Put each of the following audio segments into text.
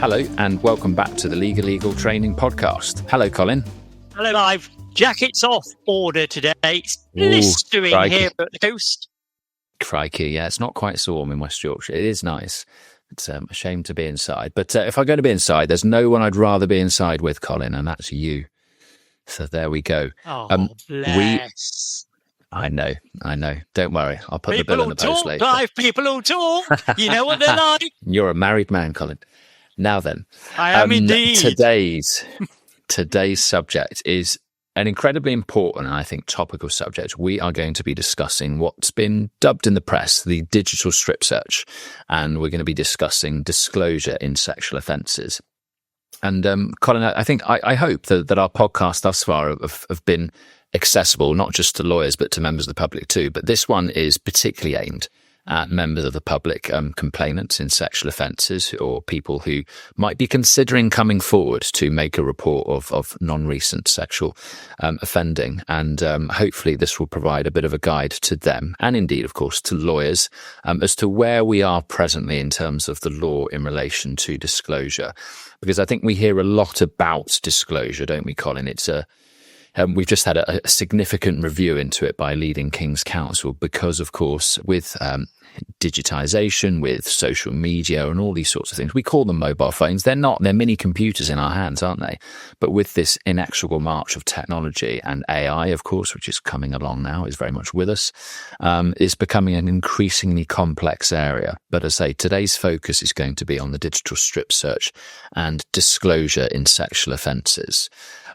Hello and welcome back to the Legal Training Podcast. Hello, Colin. Hello, Clive. Jackets off order today. It's blistering here at the coast. Crikey, yeah, it's not quite so warm in West Yorkshire. It is nice. It's a shame to be inside. But if I'm going to be inside, there's no one I'd rather be inside with, Colin, and that's you. So there we go. Oh, bless. I know. Don't worry. I'll put people the bill in the post later. Clive, people who talk. You know what they're like. You're a married man, Colin. Now then. I am indeed. Today's subject is an incredibly important and I think topical subject. We are going to be discussing what's been dubbed in the press the digital strip search, and we're going to be discussing disclosure in sexual offences. And Colin, I hope that our podcast thus far have been accessible, not just to lawyers, but to members of the public too. But this one is particularly aimed at members of the public, complainants in sexual offences, or people who might be considering coming forward to make a report of non-recent sexual offending. And hopefully this will provide a bit of a guide to them, and indeed, of course, to lawyers, as to where we are presently in terms of the law in relation to disclosure. Because I think we hear a lot about disclosure, don't we, Colin? We've just had a significant review into it by leading King's Counsel because, of course, with digitisation, with social media and all these sorts of things, we call them mobile phones. They're not. They're mini computers in our hands, aren't they? But with this inexorable march of technology and AI, of course, which is coming along now, is very much with us, it's becoming an increasingly complex area. But as I say, today's focus is going to be on the digital strip search and disclosure in sexual offences.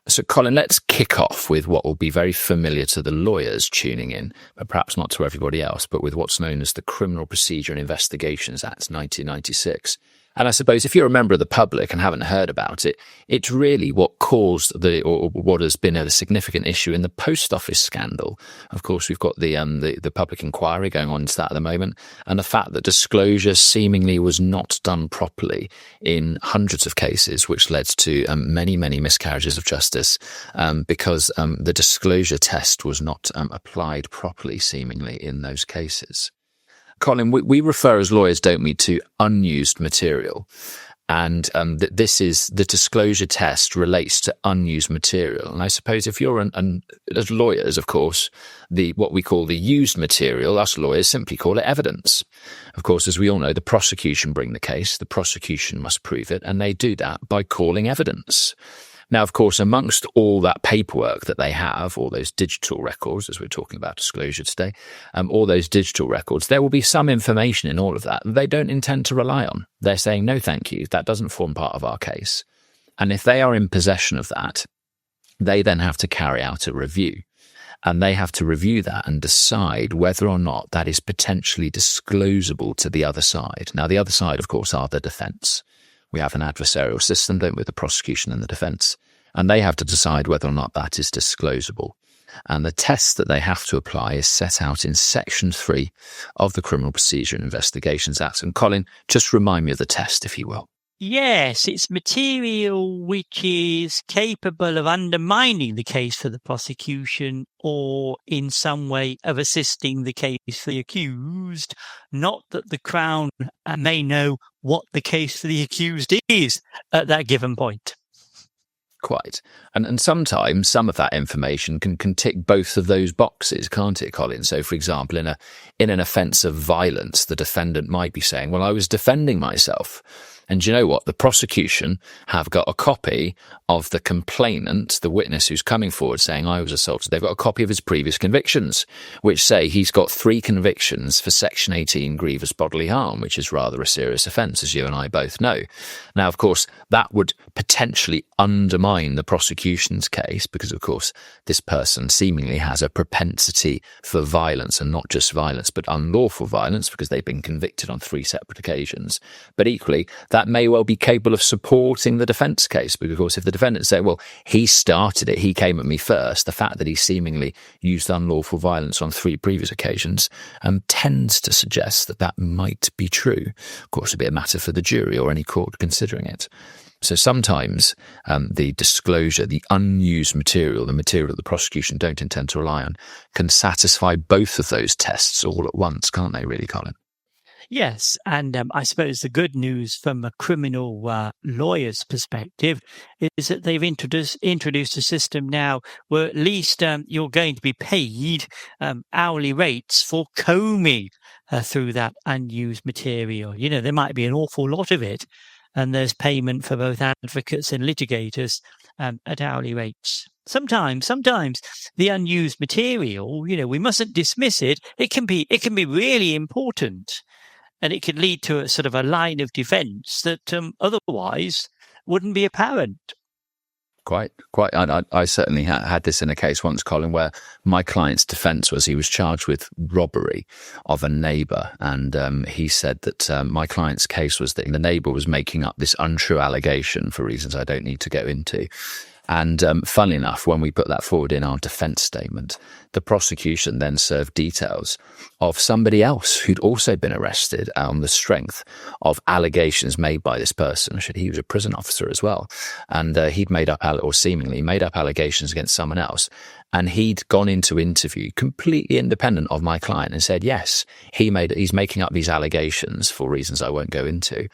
So, Colin, let's kick off with what will be very familiar to the lawyers tuning in, but perhaps not to everybody else, but with what's known as the Criminal Procedure and Investigations Act 1996. And I suppose if you're a member of the public and haven't heard about it, it's really what caused or what has been a significant issue in the post office scandal. Of course, we've got the public inquiry going on into that at the moment, and the fact that disclosure seemingly was not done properly in hundreds of cases, which led to many miscarriages of justice because the disclosure test was not applied properly, seemingly, in those cases. Colin, we refer as lawyers, don't we, to unused material. And this is the disclosure test relates to unused material. And I suppose if you're as lawyers, of course, what we call the used material, us lawyers simply call it evidence. Of course, as we all know, the prosecution bring the case, the prosecution must prove it, and they do that by calling evidence. Now, of course, amongst all that paperwork that they have, all those digital records, as we're talking about disclosure today, all those digital records, there will be some information in all of that they don't intend to rely on. They're saying, no, thank you, that doesn't form part of our case. And if they are in possession of that, they then have to carry out a review. And they have to review that and decide whether or not that is potentially disclosable to the other side. Now, the other side, of course, are the defence. We have an adversarial system, don't we, with the prosecution and the defence, and they have to decide whether or not that is disclosable. And the test that they have to apply is set out in Section 3 of the Criminal Procedure and Investigations Act. And Colin, just remind me of the test, if you will. Yes, it's material which is capable of undermining the case for the prosecution or in some way of assisting the case for the accused, not that the Crown may know what the case for the accused is at that given point. Quite. And sometimes some of that information can tick both of those boxes, can't it, Colin? So, for example, in an offence of violence, the defendant might be saying, well, I was defending myself. And you know what? The prosecution have got a copy of the complainant, the witness who's coming forward saying I was assaulted. They've got a copy of his previous convictions, which say he's got 3 convictions for Section 18 grievous bodily harm, which is rather a serious offence, as you and I both know. Now, of course, that would potentially undermine the prosecution's case because, of course, this person seemingly has a propensity for violence, and not just violence, but unlawful violence, because they've been convicted on 3 separate occasions. But equally, that may well be capable of supporting the defence case, because, of course, if the defendant say, well, he started it, he came at me first, the fact that he seemingly used unlawful violence on 3 previous occasions tends to suggest that that might be true. Of course, it'd be a matter for the jury or any court considering it. So sometimes the disclosure, the unused material, the material that the prosecution don't intend to rely on, can satisfy both of those tests all at once, can't they really, Colin? Yes, and I suppose the good news from a criminal lawyer's perspective is that they've introduced a system now where at least you're going to be paid hourly rates for combing through that unused material. You know, there might be an awful lot of it, and there's payment for both advocates and litigators at hourly rates. Sometimes the unused material, you know, we mustn't dismiss it. It can be really important. And it could lead to a sort of a line of defence that otherwise wouldn't be apparent. Quite. I certainly had this in a case once, Colin, where my client's defence was he was charged with robbery of a neighbour. And he said that my client's case was that the neighbour was making up this untrue allegation for reasons I don't need to go into. And funnily enough, when we put that forward in our defence statement, the prosecution then served details of somebody else who'd also been arrested on the strength of allegations made by this person. He was a prison officer as well. And he'd made up, or seemingly made up, allegations against someone else. And he'd gone into interview completely independent of my client and said, yes, he's making up these allegations for reasons I won't go into.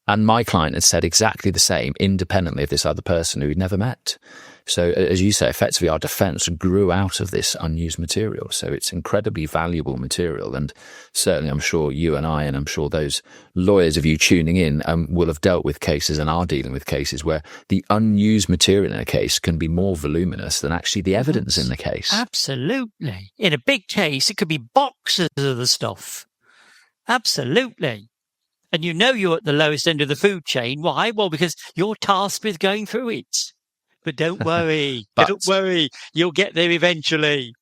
And my client had said exactly the same independently of this other person who he'd never met. So, as you say, effectively our defence grew out of this unused material. So it's incredibly valuable material. And certainly I'm sure you and I, and I'm sure those lawyers of you tuning in will have dealt with cases and are dealing with cases where the unused material in a case can be more voluminous than actually the evidence in the case. Absolutely. In a big case, it could be boxes of the stuff. Absolutely. And you know you're at the lowest end of the food chain. Why? Well, because you're tasked with going through it. But don't worry. Don't worry. You'll get there eventually.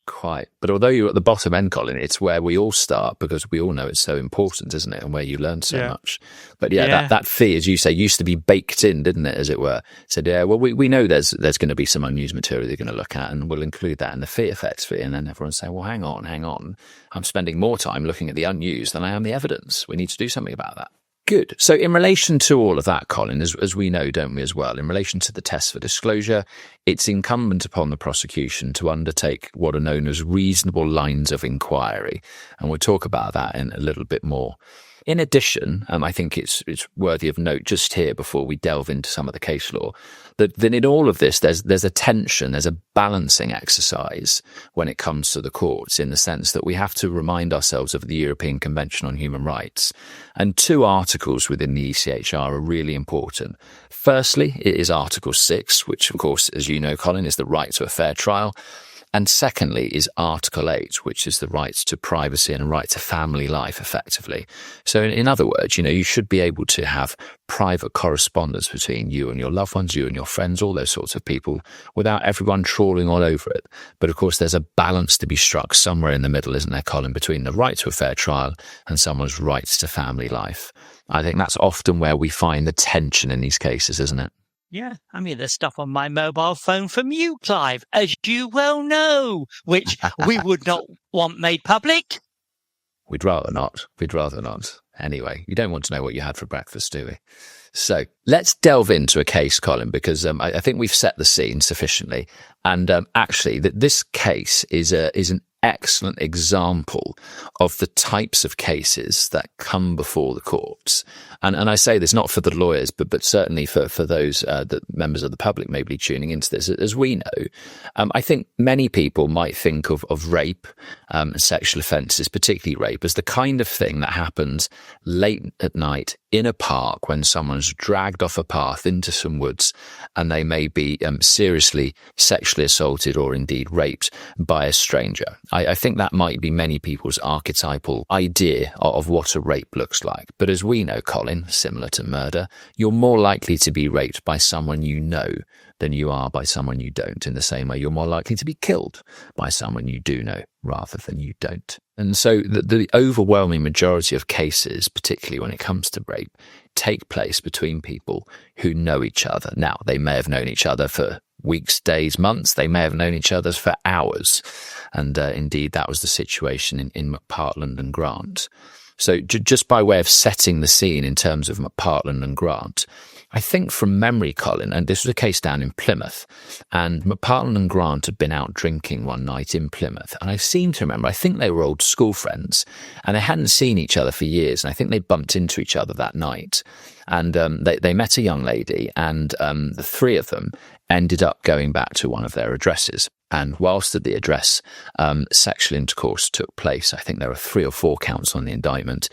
Quite. But although you're at the bottom end, Colin, it's where we all start because we all know it's so important, isn't it? And where you learn so much. But that fee, as you say, used to be baked in, didn't it, as it were? Said, well, we know there's going to be some unused material they're going to look at and we'll include that in the fee effects fee. And then everyone's saying, well, hang on. I'm spending more time looking at the unused than I am the evidence. We need to do something about that. Good. So in relation to all of that, Colin, as we know, don't we, as well, in relation to the test for disclosure, it's incumbent upon the prosecution to undertake what are known as reasonable lines of inquiry. And we'll talk about that in a little bit more. In addition, I think it's worthy of note just here before we delve into some of the case law, that in all of this, there's a tension, there's a balancing exercise when it comes to the courts, in the sense that we have to remind ourselves of the European Convention on Human Rights. And two articles within the ECHR are really important. Firstly, it is Article 6, which, of course, as you know, Colin, is the right to a fair trial. And secondly is Article 8, which is the right to privacy and right to family life, effectively. So in other words, you should be able to have private correspondence between you and your loved ones, you and your friends, all those sorts of people, without everyone trawling all over it. But of course, there's a balance to be struck somewhere in the middle, isn't there, Colin, between the right to a fair trial and someone's rights to family life. I think that's often where we find the tension in these cases, isn't it? Yeah, I mean, there's stuff on my mobile phone from you, Clive, as you well know, which we would not want made public. We'd rather not. Anyway, you don't want to know what you had for breakfast, do we? So let's delve into a case, Colin, because I think we've set the scene sufficiently. And actually, this case is an excellent example of the types of cases that come before the courts. And I say this not for the lawyers, but certainly for those that members of the public may be tuning into this. As we know, I think many people might think of rape, sexual offences, particularly rape, as the kind of thing that happens late at night in a park when someone's dragged off a path into some woods and they may be seriously sexually assaulted or indeed raped by a stranger. I think that might be many people's archetypal idea of what a rape looks like. But as we know, Colin, similar to murder, you're more likely to be raped by someone you know than you are by someone you don't. In the same way, you're more likely to be killed by someone you do know rather than you don't. And so the overwhelming majority of cases, particularly when it comes to rape, take place between people who know each other. Now, they may have known each other for weeks, days, months. They may have known each other for hours. And indeed, that was the situation in McPartland and Grant. So just by way of setting the scene in terms of McPartland and Grant, I think from memory, Colin, and this was a case down in Plymouth, and McPartland and Grant had been out drinking one night in Plymouth. And I seem to remember, I think they were old school friends and they hadn't seen each other for years. And I think they bumped into each other that night. And they met a young lady, and the three of them ended up going back to one of their addresses. And whilst at the address, sexual intercourse took place. I think there were 3 or 4 counts on the indictment.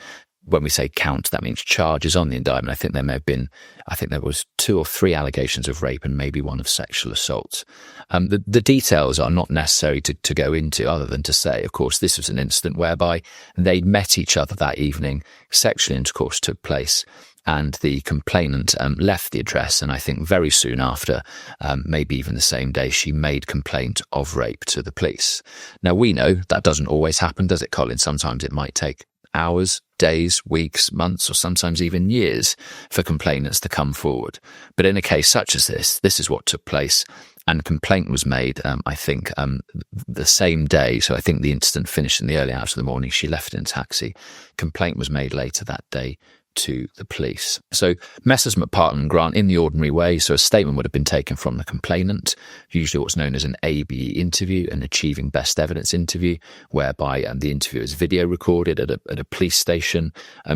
When we say count, that means charges on the indictment. I think there was 2 or 3 allegations of rape and maybe 1 of sexual assault. The details are not necessary to go into, other than to say, of course, this was an incident whereby they met each other that evening, sexual intercourse took place, and the complainant left the address. And I think very soon after, maybe even the same day, she made complaint of rape to the police. Now, we know that doesn't always happen, does it, Colin? Sometimes it might take hours, days, weeks, months, or sometimes even years for complainants to come forward. But in a case such as this is what took place. And complaint was made, I think, the same day. So I think the incident finished in the early hours of the morning. She left in a taxi. Complaint was made later that day to the police. So Messrs McPartland and Grant, in the ordinary way, so a statement would have been taken from the complainant, usually what's known as an ABE interview, an achieving best evidence interview, whereby the interview is video recorded at a police station,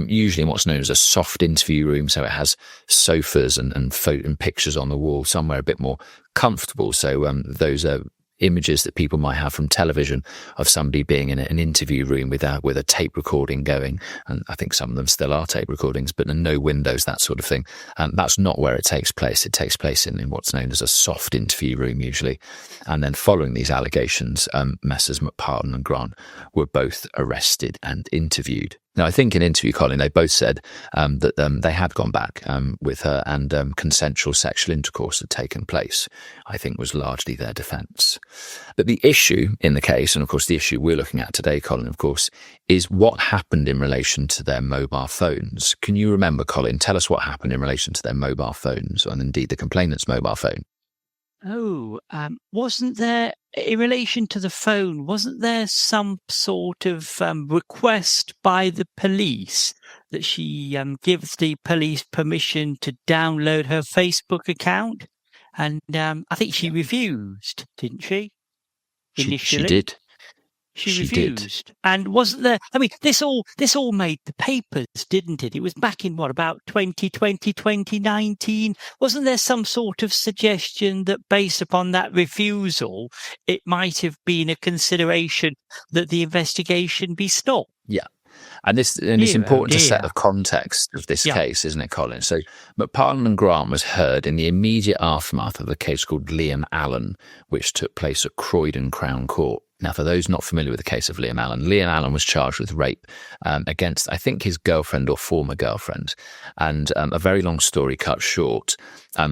usually in what's known as a soft interview room, so it has sofas and pictures on the wall, somewhere a bit more comfortable. So those are images that people might have from television of somebody being in an interview room with a tape recording going, and I think some of them still are tape recordings, but no windows, that sort of thing. That's not where it takes place. It takes place in what's known as a soft interview room usually. And then following these allegations, Messrs McPartland and Grant were both arrested and interviewed. Now, I think in interview, Colin, they both said that they had gone back with her, and consensual sexual intercourse had taken place, I think was largely their defence. But the issue in the case, and of course the issue we're looking at today, Colin, of course, is what happened in relation to their mobile phones. Can you remember, Colin? Tell us what happened in relation to their mobile phones, and indeed the complainant's mobile phone. Oh, wasn't there, in relation to the phone, wasn't there some sort of request by the police that she gives the police permission to download her Facebook account? And I think she refused, didn't she? Initially. She did. She refused. And wasn't there, I mean, this all made the papers, didn't it? It was back in about 2020, 2019. Wasn't there some sort of suggestion that based upon that refusal, it might have been a consideration that the investigation be stopped? Yeah. And it's important to set the context of this case, isn't it, Colin? So McPartland and Grant was heard in the immediate aftermath of a case called Liam Allen, which took place at Croydon Crown Court. Now, for those not familiar with the case of Liam Allen was charged with rape against, I think, his girlfriend or former girlfriend. And a very long story cut short,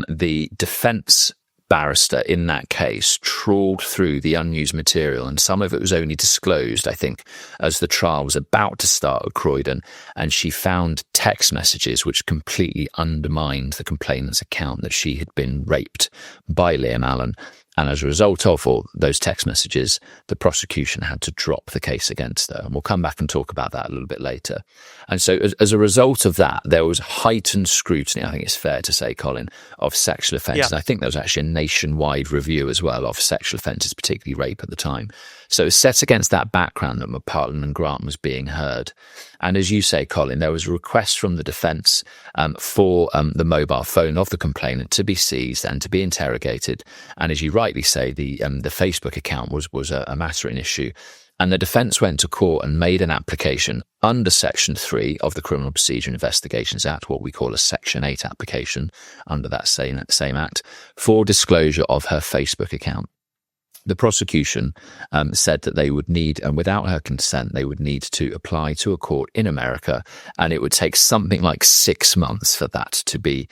the defence barrister in that case trawled through the unused material, and some of it was only disclosed, I think, as the trial was about to start at Croydon, and she found text messages which completely undermined the complainant's account that she had been raped by Liam Allen. And as a result of all those text messages, the prosecution had to drop the case against her. And we'll come back and talk about that a little bit later. And so as a result of that, there was heightened scrutiny, I think it's fair to say, Colin, of sexual offences. I think there was actually a nationwide review as well of sexual offences, particularly rape at the time. So set against that background that McPartland and Grant was being heard. And as you say, Colin, there was a request from the defence for the mobile phone of the complainant to be seized and to be interrogated. And as you rightly say, the Facebook account was a matter in issue. And the defence went to court and made an application under Section 3 of the Criminal Procedure Investigations Act, what we call a Section 8 application under that same Act, for disclosure of her Facebook account. The prosecution said that they would need, and without her consent, they would need to apply to a court in America, and it would take something like 6 months for that to be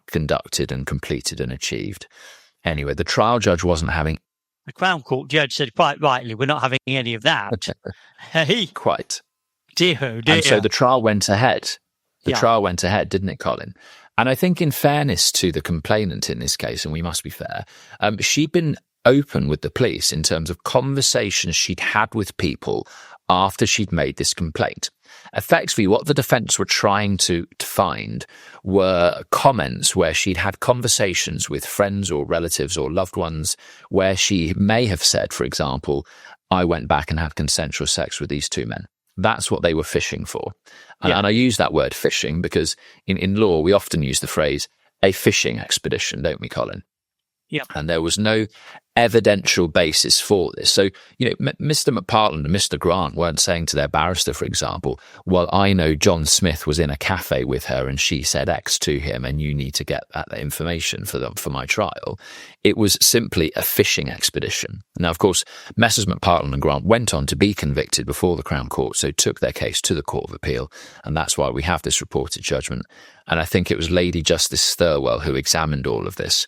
conducted and completed and achieved. Anyway, the trial judge wasn't having... The Crown Court judge said quite rightly, we're not having any of that. Hey. Quite. Dear, oh dear. And so the trial went ahead. The trial went ahead, didn't it, Colin? And I think in fairness to the complainant in this case, and we must be fair, she'd been open with the police in terms of conversations she'd had with people after she'd made this complaint. effectively what the defence were trying to find were comments where she'd had conversations with friends or relatives or loved ones where she may have said, for example, I went back and had consensual sex with these two men. That's what they were fishing for. And I use that word fishing because in law, we often use the phrase a fishing expedition, don't we, Colin? Yeah. And there was no evidential basis for this. So, Mr. McPartland and Mr. Grant weren't saying to their barrister, for example, well, I know John Smith was in a cafe with her and she said X to him and you need to get that information for my trial. It was simply a fishing expedition. Now, of course, Messrs. McPartland and Grant went on to be convicted before the Crown Court, so took their case to the Court of Appeal, and that's why we have this reported judgment. And I think it was Lady Justice Thirlwell who examined all of this.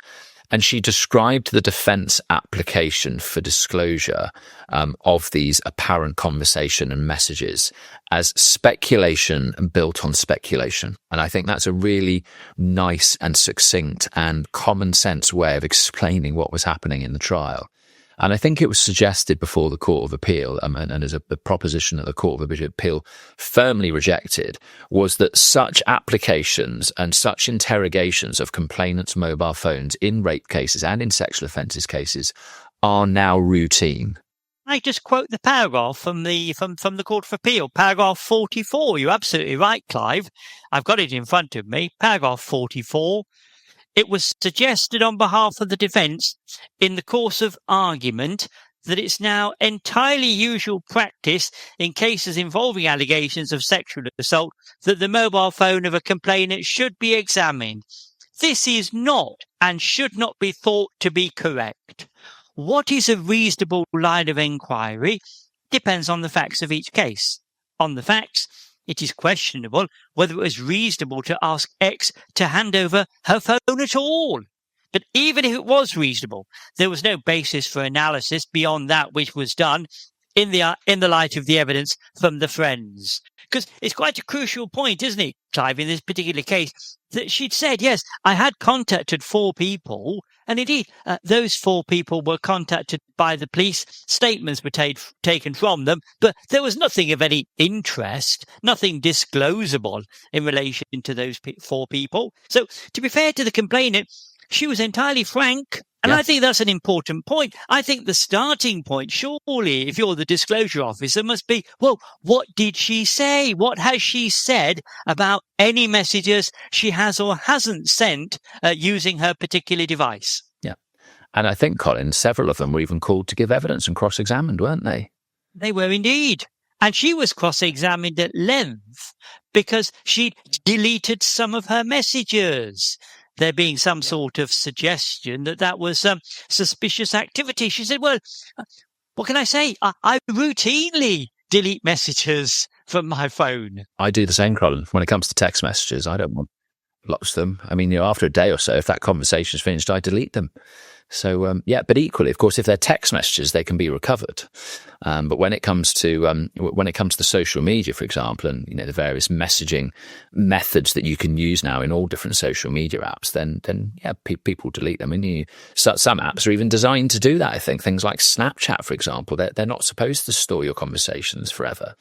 And she described the defence application for disclosure of these apparent conversation and messages as speculation built on speculation. And I think that's a really nice and succinct and common sense way of explaining what was happening in the trial. And I think it was suggested before the Court of Appeal, and as a proposition that the Court of Appeal firmly rejected, was that such applications and such interrogations of complainants' mobile phones in rape cases and in sexual offences cases are now routine. I just quote the paragraph from the Court of Appeal, paragraph 44. You're absolutely right, Clive. I've got it in front of me. Paragraph 44. It was suggested on behalf of the defence in the course of argument that it's now entirely usual practice in cases involving allegations of sexual assault that the mobile phone of a complainant should be examined. This is not and should not be thought to be correct. What is a reasonable line of inquiry depends on the facts of each case. On the facts, it is questionable whether it was reasonable to ask X to hand over her phone at all. But even if it was reasonable, there was no basis for analysis beyond that which was done in the light of the evidence from the friends. Because it's quite a crucial point, isn't it, Clive, in this particular case, that she'd said, yes, I had contacted 4 people, and indeed, those 4 people were contacted by the police, statements were taken from them, but there was nothing of any interest, nothing disclosable in relation to those 4 people. So, to be fair to the complainant, she was entirely frank. And I think that's an important point. I think the starting point, surely, if you're the disclosure officer, must be, well, what did she say? What has she said about any messages she has or hasn't sent using her particular device? Yeah. And I think, Colin, several of them were even called to give evidence and cross-examined, weren't they? They were indeed. And she was cross-examined at length because she'd deleted some of her messages. There being some sort of suggestion that was suspicious activity. She said, well, what can I say? I routinely delete messages from my phone. I do the same, Colin. When it comes to text messages, I don't want lots of them. I mean, after a day or so, if that conversation's finished, I delete them. So, but equally, of course, if they're text messages, they can be recovered. But when it comes to social media, for example, and the various messaging methods that you can use now in all different social media apps, then people delete them. And some apps are even designed to do that. I think things like Snapchat, for example, they're not supposed to store your conversations forever.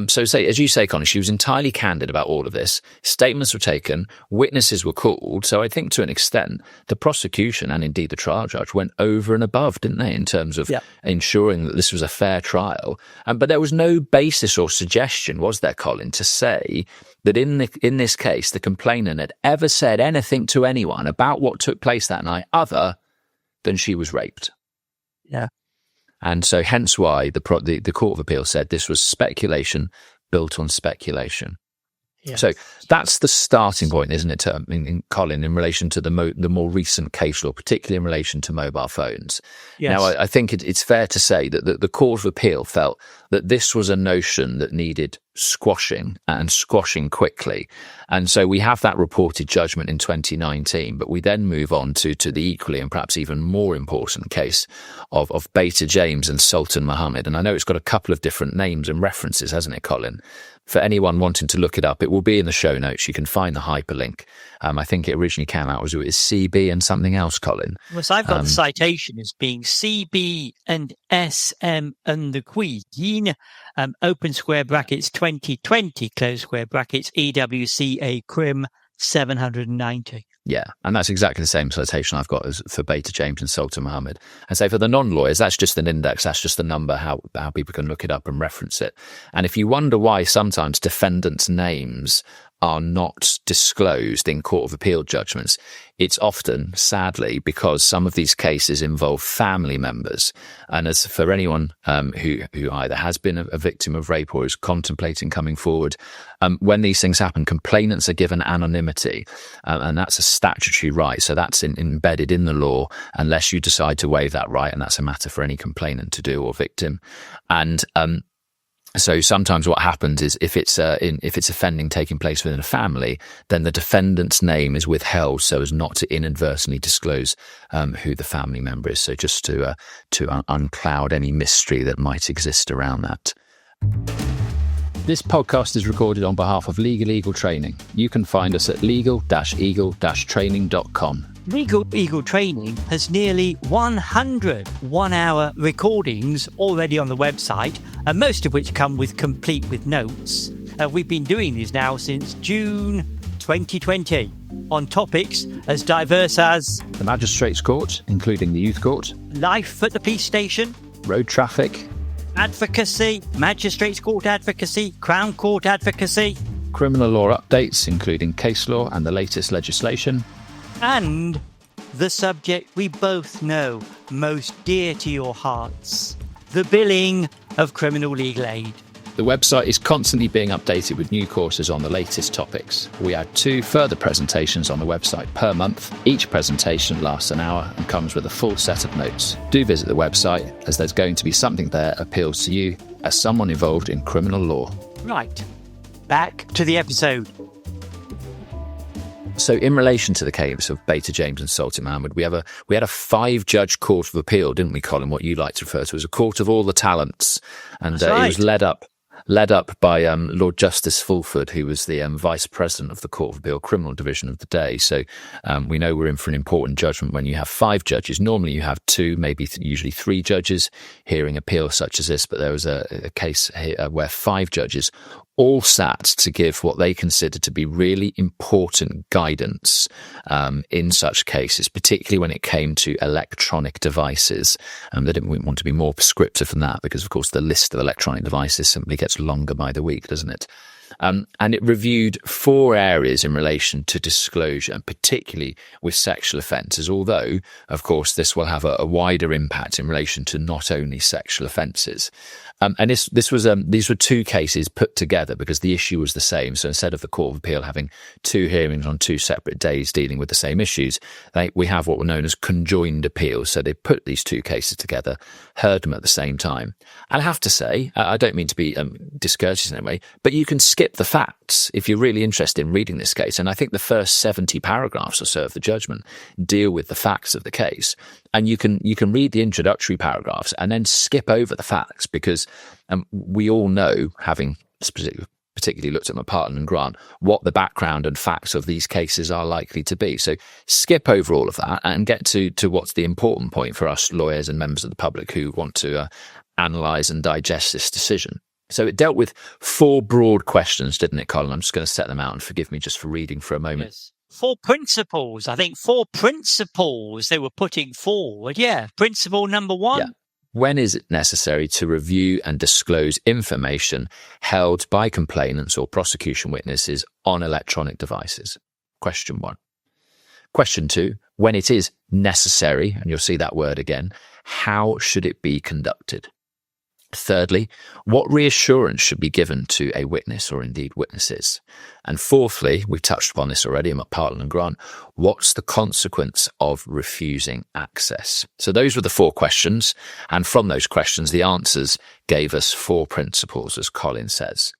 So as you say, Connie, she was entirely candid about all of this. Statements were taken, witnesses were called. So I think to an extent, the prosecution and indeed the trial judge went over and above, didn't they, in terms of ensuring that this was a fair trial. But there was no basis or suggestion, was there, Colin, to say that in this case, the complainant had ever said anything to anyone about what took place that night other than she was raped. Yeah. And so hence why the Court of Appeal said this was speculation built on speculation. Yes. So that's the starting point, isn't it, Colin, in relation to the more recent case law, particularly in relation to mobile phones. Yes. Now, I think it's fair to say that the Court of Appeal felt that this was a notion that needed squashing and squashing quickly. And so we have that reported judgment in 2019, but we then move on to the equally and perhaps even more important case of Beta James and Sultan Muhammad. And I know it's got a couple of different names and references, hasn't it, Colin? For anyone wanting to look it up, it will be in the show notes. You can find the hyperlink. I think it originally came out as CB and something else, Colin. Well, so I've got the citation as being CB and SM and the Queen, open square brackets, 2020, close square brackets, EWCA Crim 790. Yeah, and that's exactly the same citation I've got as for Beta James and Sultan Muhammad. And so for the non-lawyers, that's just an index, that's just a number, how people can look it up and reference it. And if you wonder why sometimes defendants' names are not disclosed in Court of Appeal judgments, it's often, sadly, because some of these cases involve family members. And as for anyone who either has been a victim of rape or is contemplating coming forward, when these things happen, complainants are given anonymity, and that's a statutory right. So that's embedded in the law, unless you decide to waive that right, and that's a matter for any complainant to do or victim. And so sometimes what happens is if it's offending taking place within a family, then the defendant's name is withheld so as not to inadvertently disclose who the family member is. So just to uncloud any mystery that might exist around that. This podcast is recorded on behalf of Legal Eagle Training. You can find us at legal-eagle-training.com. Legal Eagle Training has nearly 100 one-hour recordings already on the website, and most of which come complete with notes. We've been doing these now since June 2020 on topics as diverse as the Magistrates Court, including the Youth Court, life at the police station, road traffic, advocacy, Magistrates Court advocacy, Crown Court advocacy, criminal law updates, including case law and the latest legislation, and the subject we both know most dear to your hearts, the billing of criminal legal aid. The website is constantly being updated with new courses on the latest topics. We add 2 further presentations on the website per month. Each presentation lasts an hour and comes with a full set of notes. Do visit the website, as there's going to be something there that appeals to you as someone involved in criminal law. Right, back to the episode. So in relation to the case of Beta James and Sultan Muhammad, we had a 5-judge court of appeal, didn't we, Colin? What you like to refer to as a court of all the talents. And it was led up by Lord Justice Fulford, who was the Vice President of the Court of Appeal Criminal Division of the day. So we know we're in for an important judgment when you have 5 judges. Normally you have 2, maybe usually 3 judges hearing appeals such as this, but there was a case here where 5 judges all sat to give what they considered to be really important guidance in such cases, particularly when it came to electronic devices. They didn't want to be more prescriptive than that because, of course, the list of electronic devices simply gets longer by the week, doesn't it? And it reviewed 4 areas in relation to disclosure, and particularly with sexual offences, although, of course, this will have a wider impact in relation to not only sexual offences. And these were 2 cases put together because the issue was the same. So instead of the Court of Appeal having 2 hearings on 2 separate days dealing with the same issues, we have what were known as conjoined appeals. So they put these 2 cases together, heard them at the same time. And I have to say, I don't mean to be discourteous in any way, but you can skip the facts if you're really interested in reading this case. And I think the first 70 paragraphs or so of the judgment deal with the facts of the case. And you can read the introductory paragraphs and then skip over the facts because we all know, having particularly looked at McPartland and Grant, what the background and facts of these cases are likely to be. So skip over all of that and get to what's the important point for us lawyers and members of the public who want to analyse and digest this decision. So it dealt with 4 broad questions, didn't it, Colin? I'm just going to set them out and forgive me just for reading for a moment. Yes. 4 principles. I think 4 principles they were putting forward. Yeah. Principle number 1. Yeah. When is it necessary to review and disclose information held by complainants or prosecution witnesses on electronic devices? Question 1. Question 2. When it is necessary, and you'll see that word again, how should it be conducted? Thirdly, what reassurance should be given to a witness or indeed witnesses? And fourthly, we've touched upon this already in McPartland and Grant, what's the consequence of refusing access? So those were the 4 questions. And from those questions, the answers gave us 4 principles, as Colin says.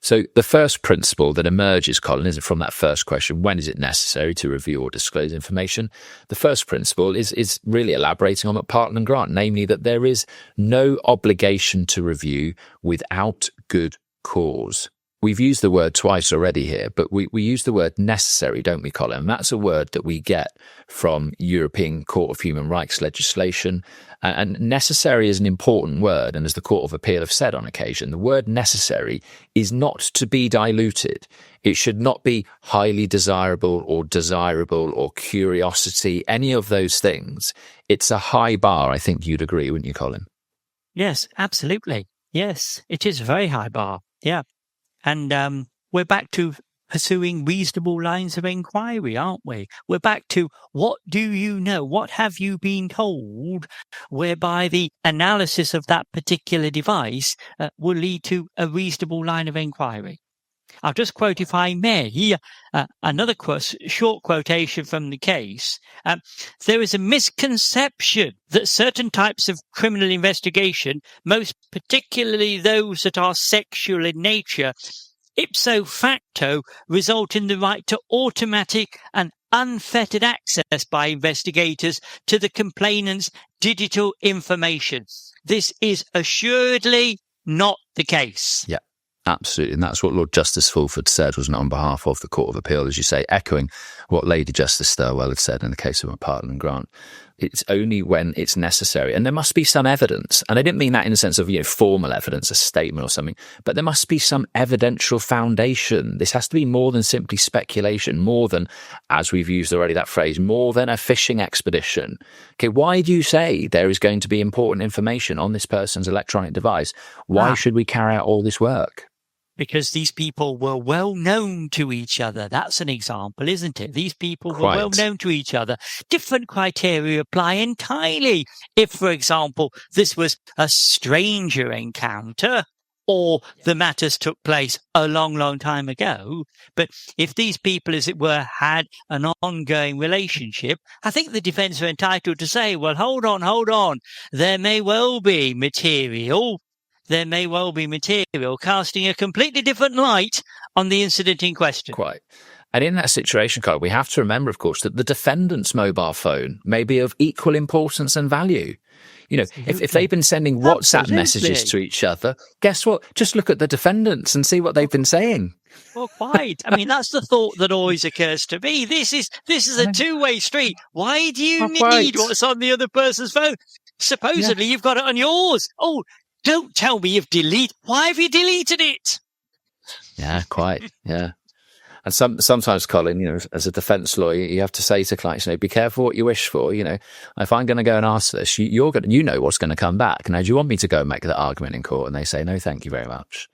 So the first principle that emerges, Colin, is from that first question, when is it necessary to review or disclose information? The first principle is really elaborating on McPartland and Grant, namely that there is no obligation to review without good cause. we've used the word twice already here, but we use the word necessary, don't we, Colin? And that's a word that we get from European Court of Human Rights legislation. And necessary is an important word. And as the Court of Appeal have said on occasion, the word necessary is not to be diluted. It should not be highly desirable or curiosity, any of those things. It's a high bar. I think you'd agree, wouldn't you, Colin? Yes, absolutely. Yes, it is a very high bar. Yeah. And we're back to pursuing reasonable lines of inquiry, aren't we? We're back to what do you know? What have you been told? Whereby the analysis of that particular device will lead to a reasonable line of inquiry. I'll just quote, if I may, another short quotation from the case. There is a misconception that certain types of criminal investigation, most particularly those that are sexual in nature, ipso facto result in the right to automatic and unfettered access by investigators to the complainant's digital information. This is assuredly not the case. Yeah. Absolutely. And that's what Lord Justice Fulford said, wasn't it, on behalf of the Court of Appeal, as you say, echoing what Lady Justice Thirlwell had said in the case of McPartland and Grant. It's only when it's necessary. And there must be some evidence. And I didn't mean that in the sense of, formal evidence, a statement or something, but there must be some evidential foundation. This has to be more than simply speculation, more than, as we've used already that phrase, more than a fishing expedition. Okay, why do you say there is going to be important information on this person's electronic device? Why should we carry out all this work? Because these people were well known to each other. That's an example, isn't it? These people were well known to each other. Different criteria apply entirely. If, for example, this was a stranger encounter, or the matters took place a long, long time ago. But if these people, as it were, had an ongoing relationship, I think the defence are entitled to say, well, hold on. There may well be material casting a completely different light on the incident in question. Quite. And in that situation, Carl, we have to remember, of course, that the defendant's mobile phone may be of equal importance and value. If they've been sending WhatsApp messages to each other, guess what? Just look at the defendants and see what they've been saying. Well, quite. I mean, that's the thought that always occurs to me. This is a two-way street. Why do you need what's on the other person's phone? Supposedly, you've got it on yours. Oh, don't tell me you've deleted. Why have you deleted it? Yeah, quite. Yeah. And sometimes, Colin, as a defence lawyer, you have to say to clients, be careful what you wish for. If I'm going to go and ask this, you know what's going to come back. Now, do you want me to go and make that argument in court? And they say, no, thank you very much.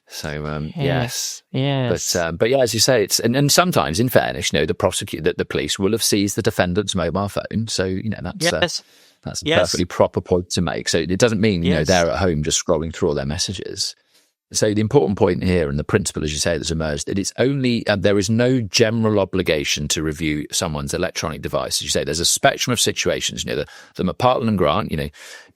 So, yes. But yeah, as you say, and sometimes, in fairness, the police will have seized the defendant's mobile phone. So, that's a perfectly proper point to make. So it doesn't mean, they're at home just scrolling through all their messages. So the important point here, and the principle, as you say, that's emerged, that it's only, there is no general obligation to review someone's electronic device. As you say, there's a spectrum of situations, the McPartland and Grant,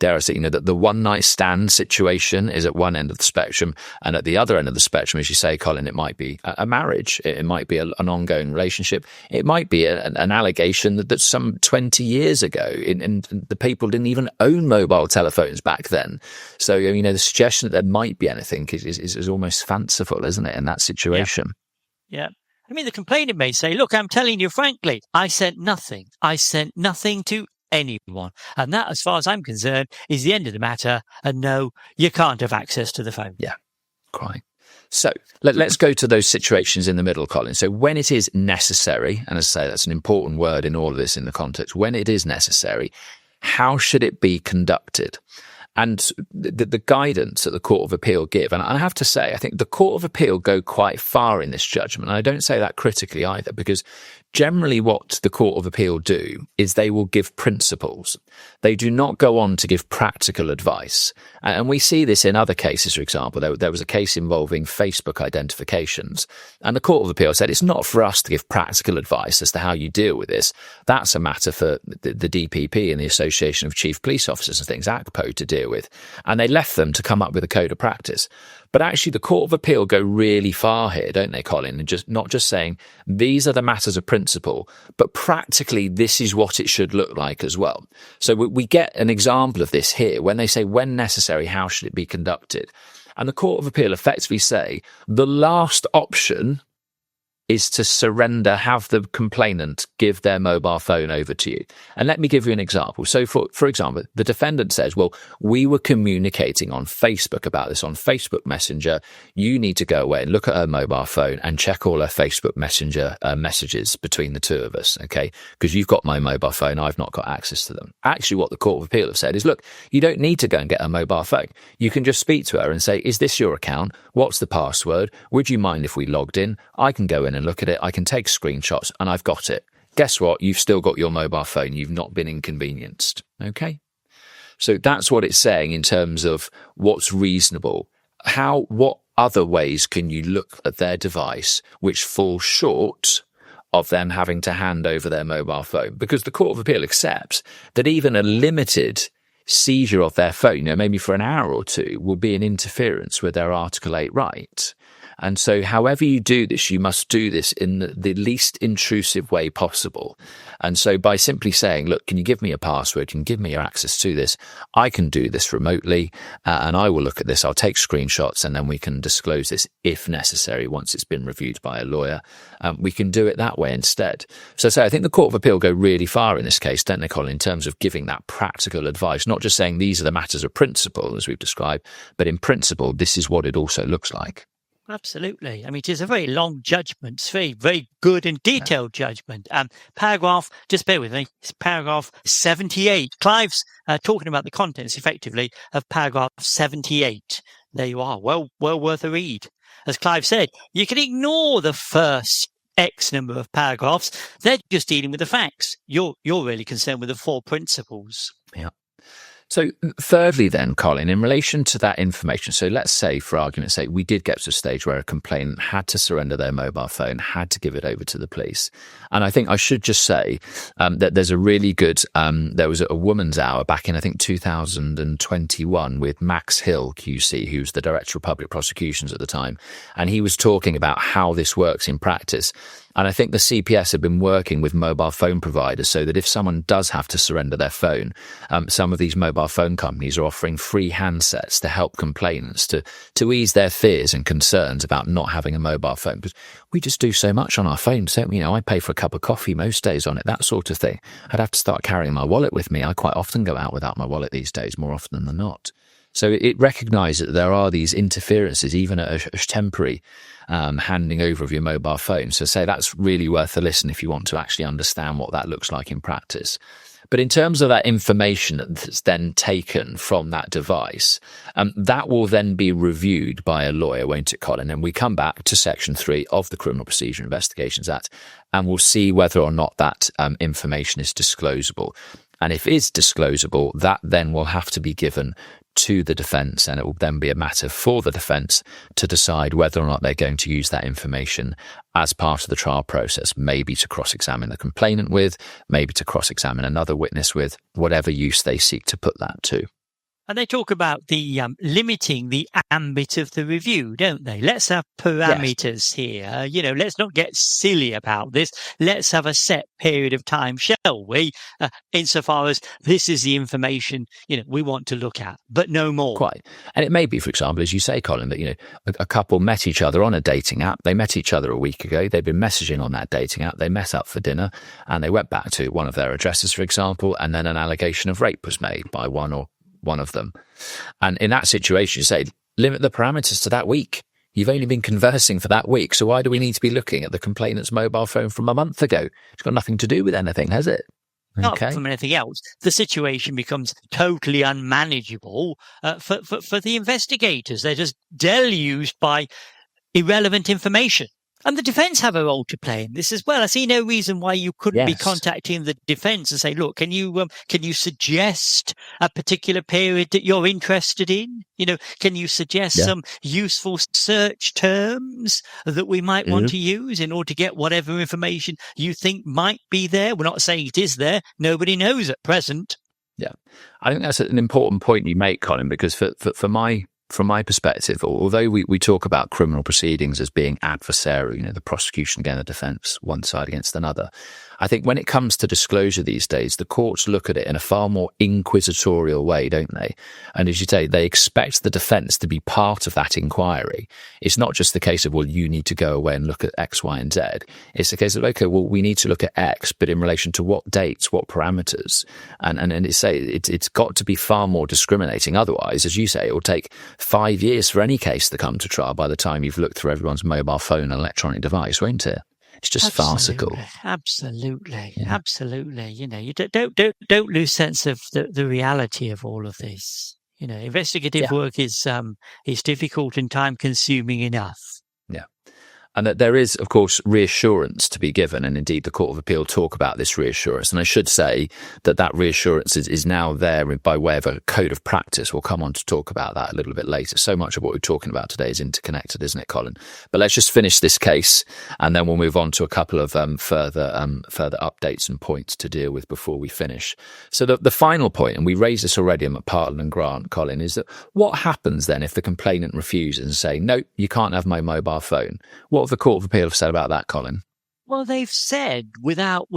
dare I say, that the one night stand situation is at one end of the spectrum. And at the other end of the spectrum, as you say, Colin, it might be a marriage. It might be an ongoing relationship. It might be an allegation that some 20 years ago, and the people didn't even own mobile telephones back then. So, the suggestion that there might be anything is almost fanciful, isn't it, in that situation? Yeah. I mean, the complainant may say, look, I'm telling you frankly, I sent nothing to anyone. And that, as far as I'm concerned, is the end of the matter. And no, you can't have access to the phone. Yeah, quite. So let's go to those situations in the middle, Colin. So when it is necessary, and as I say, that's an important word in all of this in the context, when it is necessary, how should it be conducted? And the guidance that the Court of Appeal give, and I have to say, I think the Court of Appeal go quite far in this judgment. And I don't say that critically either, because generally what the Court of Appeal do is they will give principles. They do not go on to give practical advice. And we see this in other cases, for example. There was a case involving Facebook identifications. And the Court of Appeal said it's not for us to give practical advice as to how you deal with this. That's a matter for the DPP and the Association of Chief Police Officers and things, ACPO, to deal with. And they left them to come up with a code of practice. But actually, the Court of Appeal go really far here, don't they, Colin? And not just saying these are the matters of principle, but practically this is what it should look like as well. So we get an example of this here when they say, when necessary, how should it be conducted? And the Court of Appeal effectively say the last option is to surrender, have the complainant give their mobile phone over to you. And let me give you an example. So for example, the defendant says, well, we were communicating on Facebook about this, on Facebook Messenger. You need to go away and look at her mobile phone and check all her Facebook Messenger messages between the two of us, okay? Because you've got my mobile phone, I've not got access to them. Actually, what the Court of Appeal have said is, look, you don't need to go and get her mobile phone. You can just speak to her and say, is this your account? What's the password? Would you mind if we logged in? I can go in and look at it. I can take screenshots and I've got it. Guess what? You've still got your mobile phone. You've not been inconvenienced. Okay. So that's what it's saying in terms of what's reasonable. What other ways can you look at their device which fall short of them having to hand over their mobile phone? Because the Court of Appeal accepts that even a limited seizure of their phone, maybe for an hour or two, will be an interference with their Article 8 right. And so however you do this, you must do this in the least intrusive way possible. And so by simply saying, look, can you give me a password? Can you give me your access to this? I can do this remotely and I will look at this. I'll take screenshots and then we can disclose this if necessary once it's been reviewed by a lawyer. We can do it that way instead. So I think the Court of Appeal go really far in this case, don't they, Colin, in terms of giving that practical advice, not just saying these are the matters of principle, as we've described, but in principle, this is what it also looks like. Absolutely. I mean, it is a very long judgment. It's very, very good and detailed judgment. Paragraph, just bear with me, it's paragraph 78. Clive's talking about the contents, effectively, of paragraph 78. There you are. Well worth a read. As Clive said, you can ignore the first X number of paragraphs. They're just dealing with the facts. You're really concerned with the four principles. Yeah. So thirdly then, Colin, in relation to that information, so let's say, for argument's sake, we did get to a stage where a complainant had to surrender their mobile phone, had to give it over to the police. And I think I should just say that there's a really good, there was a woman's hour back in, I think, 2021 with Max Hill, QC, who's the Director of Public Prosecutions at the time. And he was talking about how this works in practice. And I think the CPS have been working with mobile phone providers so that if someone does have to surrender their phone, some of these mobile phone companies are offering free handsets to help complainants to ease their fears and concerns about not having a mobile phone. Because we just do so much on our phones, don't we? I pay for a cup of coffee most days on it, that sort of thing. I'd have to start carrying my wallet with me. I quite often go out without my wallet these days, more often than not. So it recognises that there are these interferences, even at a temporary handing over of your mobile phone. So say that's really worth a listen if you want to actually understand what that looks like in practice. But in terms of that information that's then taken from that device, that will then be reviewed by a lawyer, won't it, Colin? And we come back to Section 3 of the Criminal Procedure Investigations Act, and we'll see whether or not that information is disclosable. And if it is disclosable, that then will have to be given to the defence, and it will then be a matter for the defence to decide whether or not they're going to use that information as part of the trial process, maybe to cross-examine the complainant with, maybe to cross-examine another witness with, whatever use they seek to put that to. And they talk about the limiting the ambit of the review, don't they? Let's have parameters here. Let's not get silly about this. Let's have a set period of time, shall we? Insofar as this is the information, we want to look at, but no more. Quite. And it may be, for example, as you say, Colin, that, a couple met each other on a dating app. They met each other a week ago. They've been messaging on that dating app. They met up for dinner and they went back to one of their addresses, for example, and then an allegation of rape was made by one of them. And in that situation, you say, limit the parameters to that week. You've only been conversing for that week. So why do we need to be looking at the complainant's mobile phone from a month ago? It's got nothing to do with anything, has it? Not from anything else. The situation becomes totally unmanageable for the investigators. They're just deluged by irrelevant information. And the defence have a role to play in this as well. I see no reason why you couldn't be contacting the defence and say, look, can you suggest a particular period that you're interested in? Can you suggest some useful search terms that we might want to use in order to get whatever information you think might be there? We're not saying it is there. Nobody knows at present. Yeah. I think that's an important point you make, Colin, because from my perspective, although we talk about criminal proceedings as being adversarial, the prosecution against the defence, one side against another, I think when it comes to disclosure these days, the courts look at it in a far more inquisitorial way, don't they? And as you say, they expect the defence to be part of that inquiry. It's not just the case of, well, you need to go away and look at X, Y, and Z. It's the case of, okay, well, we need to look at X, but in relation to what dates, what parameters, and it's got to be far more discriminating. Otherwise, as you say, it will take 5 years for any case to come to trial by the time you've looked through everyone's mobile phone and electronic device, won't it? It's just farcical. Absolutely. You don't lose sense of the reality of all of this. Investigative work is difficult and time consuming enough. Yeah. And that there is, of course, reassurance to be given. And indeed, the Court of Appeal talk about this reassurance. And I should say that reassurance is now there by way of a code of practice. We'll come on to talk about that a little bit later. So much of what we're talking about today is interconnected, isn't it, Colin? But let's just finish this case, and then we'll move on to a couple of further updates and points to deal with before we finish. So the final point, and we raised this already in McPartland and Grant, Colin, is that what happens then if the complainant refuses and say, no, you can't have my mobile phone? What have the Court of Appeal have said about that, Colin? Well, they've said without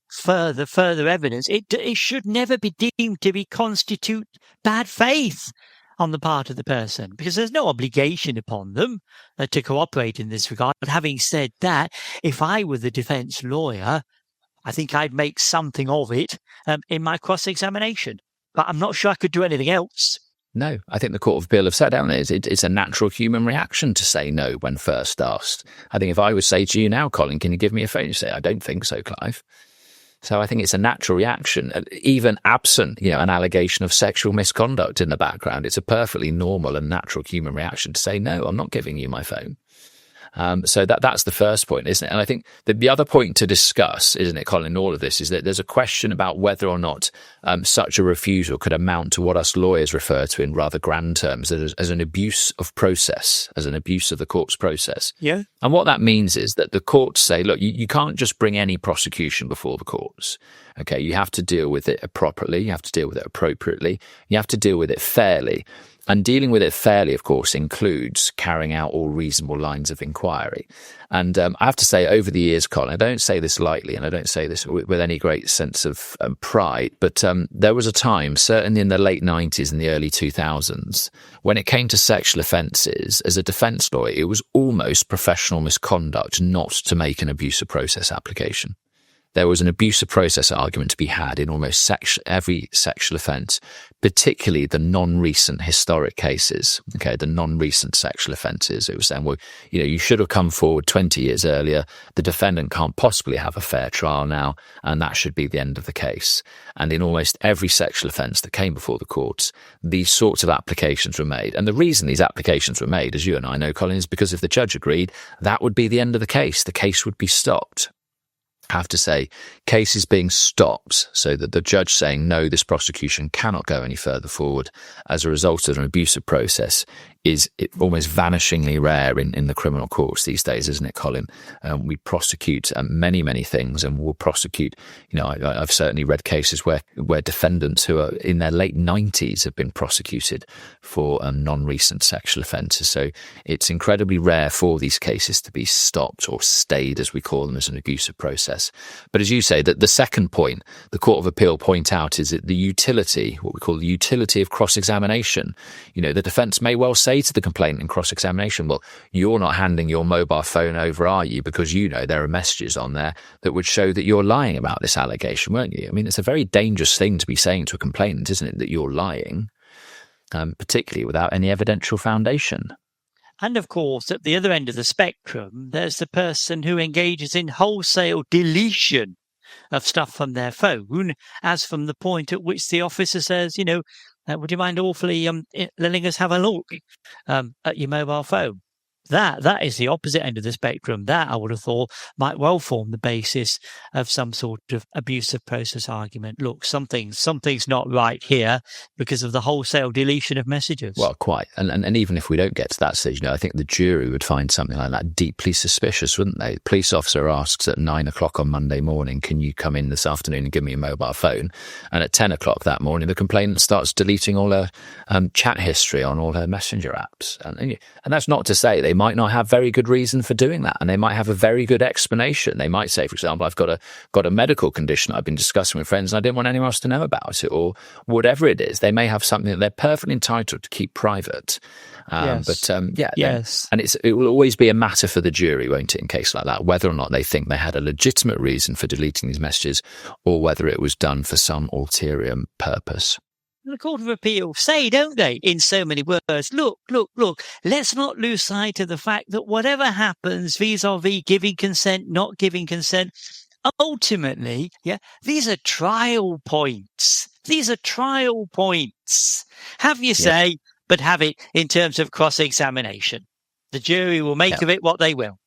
further evidence, it should never be deemed to constitute bad faith on the part of the person, because there's no obligation upon them to cooperate in this regard. But having said that, if I were the defence lawyer, I think I'd make something of it in my cross-examination. But I'm not sure I could do anything else. No, I think the Court of Appeal have said, haven't they? It's a natural human reaction to say no when first asked. I think if I would say to you now, Colin, can you give me a phone? You say, I don't think so, Clive. So I think it's a natural reaction, even absent, an allegation of sexual misconduct in the background. It's a perfectly normal and natural human reaction to say, no, I'm not giving you my phone. So that's the first point, isn't it? And I think the other point to discuss, isn't it, Colin, in all of this, is that there's a question about whether or not such a refusal could amount to what us lawyers refer to in rather grand terms as an abuse of process, as an abuse of the court's process. Yeah. And what that means is that the courts say, look, you can't just bring any prosecution before the courts. Okay, you have to deal with it properly. You have to deal with it appropriately. You have to deal with it fairly. And dealing with it fairly, of course, includes carrying out all reasonable lines of inquiry. And I have to say, over the years, Colin, I don't say this lightly, and I don't say this with any great sense of pride, but there was a time, certainly in the late 90s and the early 2000s, when it came to sexual offences, as a defence lawyer, it was almost professional misconduct not to make an abuse of process application. There was an abuse of process argument to be had in almost every sexual offence, particularly the non-recent historic cases, okay, the non-recent sexual offences. It was saying, well, you should have come forward 20 years earlier. The defendant can't possibly have a fair trial now, and that should be the end of the case. And in almost every sexual offence that came before the courts, these sorts of applications were made. And the reason these applications were made, as you and I know, Colin, is because if the judge agreed, that would be the end of the case. The case would be stopped. I have to say, cases being stopped so that the judge saying, no, this prosecution cannot go any further forward as a result of an abusive process is almost vanishingly rare in the criminal courts these days, isn't it, Colin? We prosecute many, many things, and we'll prosecute, I've certainly read cases where defendants who are in their late 90s have been prosecuted for non-recent sexual offences. So it's incredibly rare for these cases to be stopped or stayed, as we call them, as an abusive process. But as you say, that the second point the Court of Appeal point out is that the utility, what we call the utility of cross-examination. The defence may well say to the complainant in cross-examination, well, you're not handing your mobile phone over, are you? Because there are messages on there that would show that you're lying about this allegation, weren't you? I mean, it's a very dangerous thing to be saying to a complainant, isn't it, that you're lying, particularly without any evidential foundation. And of course, at the other end of the spectrum, there's the person who engages in wholesale deletion of stuff from their phone, as from the point at which the officer says, would you mind awfully letting us have a look at your mobile phone? That is the opposite end of the spectrum. That, I would have thought, might well form the basis of some sort of abusive process argument. Look, something's not right here because of the wholesale deletion of messages. Well, quite. And even if we don't get to that stage, I think the jury would find something like that deeply suspicious, wouldn't they? The police officer asks at 9 o'clock on Monday morning, can you come in this afternoon and give me a mobile phone? And at 10 o'clock that morning, the complainant starts deleting all her chat history on all her messenger apps. And that's not to say they they might not have very good reason for doing that, and they might have a very good explanation. They might say, for example, I've got a medical condition I've been discussing with friends and I didn't want anyone else to know about it, or whatever it is. They may have something that they're perfectly entitled to keep private. Yes. And it will always be a matter for the jury, won't it, in case like that, whether or not they think they had a legitimate reason for deleting these messages, or whether it was done for some ulterior purpose. The Court of Appeal say, don't they, in so many words, look, let's not lose sight of the fact that whatever happens vis-a-vis giving consent, not giving consent, ultimately, these are trial points. Have your say, but have it in terms of cross-examination. The jury will make of it what they will.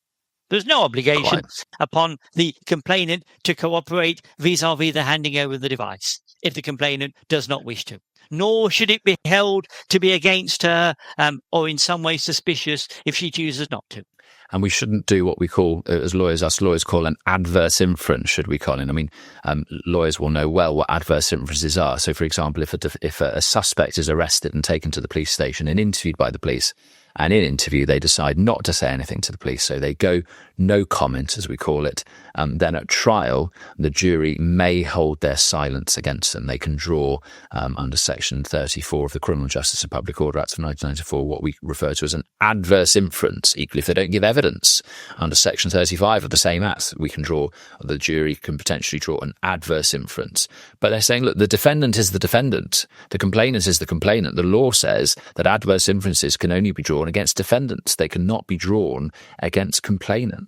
There's no obligation upon the complainant to cooperate vis-a-vis the handing over the device if the complainant does not wish to. Nor should it be held to be against her or in some way suspicious if she chooses not to. And we shouldn't do what we call, as lawyers, us lawyers call an adverse inference, should we, Colin? I mean, lawyers will know well what adverse inferences are. So, for example, if a suspect is arrested and taken to the police station and interviewed by the police, and in interview they decide not to say anything to the police, so they go no comment, as we call it, then at trial, the jury may hold their silence against them. They can draw, under Section 34 of the Criminal Justice and Public Order Act of 1994, what we refer to as an adverse inference. Equally, if they don't give evidence, under Section 35 of the same Act, the jury can potentially draw an adverse inference. But they're saying, look, the defendant is the defendant. The complainant is the complainant. The law says that adverse inferences can only be drawn against defendants. They cannot be drawn against complainants.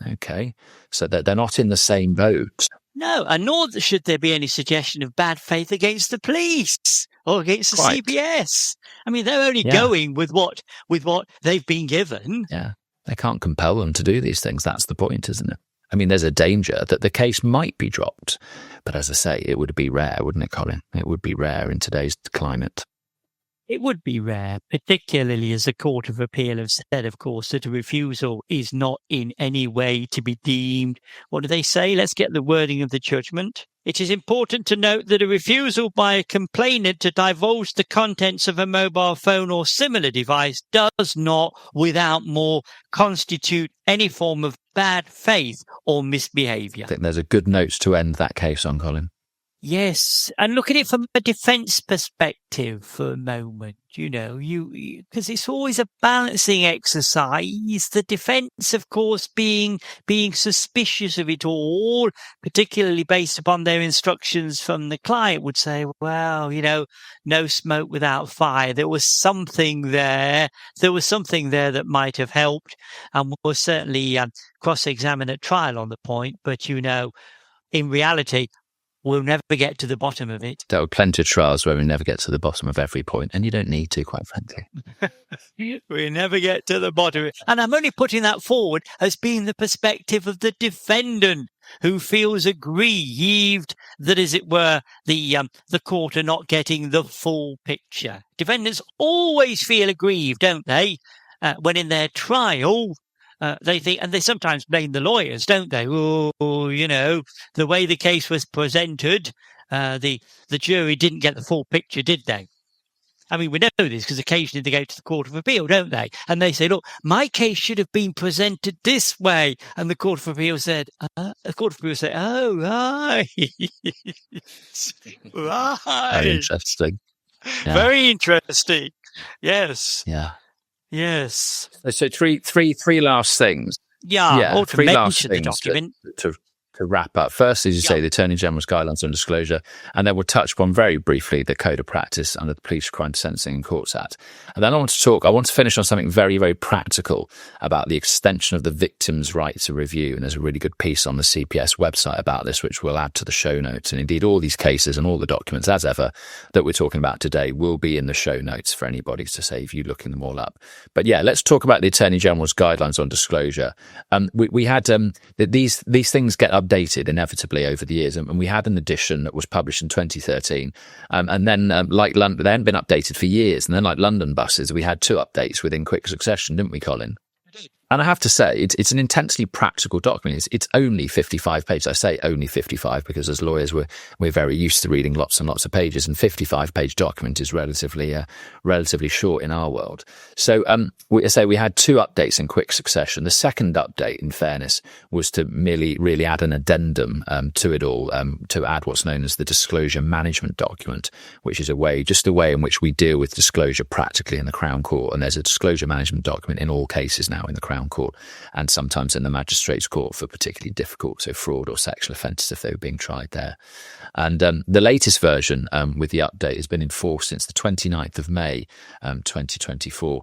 Okay, so they're not in the same boat. No, and nor should there be any suggestion of bad faith against the police or against the CBS. I mean, they're only going with what they've been given. Yeah, they can't compel them to do these things. That's the point, isn't it? I mean, there's a danger that the case might be dropped. But as I say, it would be rare, wouldn't it, Colin? It would be rare in today's climate. It would be rare, particularly as the Court of Appeal have said, of course, that a refusal is not in any way to be deemed. What do they say? Let's get the wording of the judgment. It is important to note that a refusal by a complainant to divulge the contents of a mobile phone or similar device does not, without more, constitute any form of bad faith or misbehaviour. I think there's a good note to end that case on, Colin. Yes, and look at it from a defence perspective for a moment, because it's always a balancing exercise. The defence, of course, being suspicious of it all, particularly based upon their instructions from the client, would say, well, no smoke without fire. There was something there. There was something there that might have helped, and we'll certainly cross-examine at trial on the point. But, in reality, we'll never get to the bottom of it. There are plenty of trials where we never get to the bottom of every point, and you don't need to, quite frankly. We never get to the bottom of it. And I'm only putting that forward as being the perspective of the defendant, who feels aggrieved that, as it were, the court are not getting the full picture. Defendants always feel aggrieved, don't they, when in their trial they think, and they sometimes blame the lawyers, don't they? Oh, the way the case was presented, the jury didn't get the full picture, did they? I mean, we know this because occasionally they go to the Court of Appeal, don't they? And they say, look, my case should have been presented this way. And the Court of Appeal said, oh, right. Right. Very interesting. Yeah. Very interesting. Yes. Yeah. Yes. So three last things. Or to three mention last the things document. to wrap up. First, as you say, the Attorney General's guidelines on disclosure, and then we'll touch upon very briefly the Code of Practice under the Police Crime Sentencing and Courts Act. And then I want to finish on something very, very practical about the extension of the victim's right to review. And there's a really good piece on the CPS website about this, which we'll add to the show notes. And indeed, all these cases and all the documents, as ever, that we're talking about today will be in the show notes for anybody to save you looking them all up. But yeah, let's talk about the Attorney General's guidelines on disclosure. We had these things get updated inevitably over the years, and we had an edition that was published in 2013, and then like London, they hadn't been updated for years, and then like London buses, we had two updates within quick succession, didn't we, Colin? And I have to say, it's an intensely practical document. It's only 55 pages. I say only 55 because as lawyers, we're very used to reading lots and lots of pages, and 55-page document is relatively short in our world. So we had 2 updates in quick succession. The second update, in fairness, was to merely really add an addendum to it all, to add what's known as the disclosure management document, which is a way in which we deal with disclosure practically in the Crown Court. And there's a disclosure management document in all cases now in the Crown Court, and sometimes in the Magistrates' Court for particularly difficult, so fraud or sexual offences if they were being tried there. And the latest version with the update has been in force since the 29th of May 2024.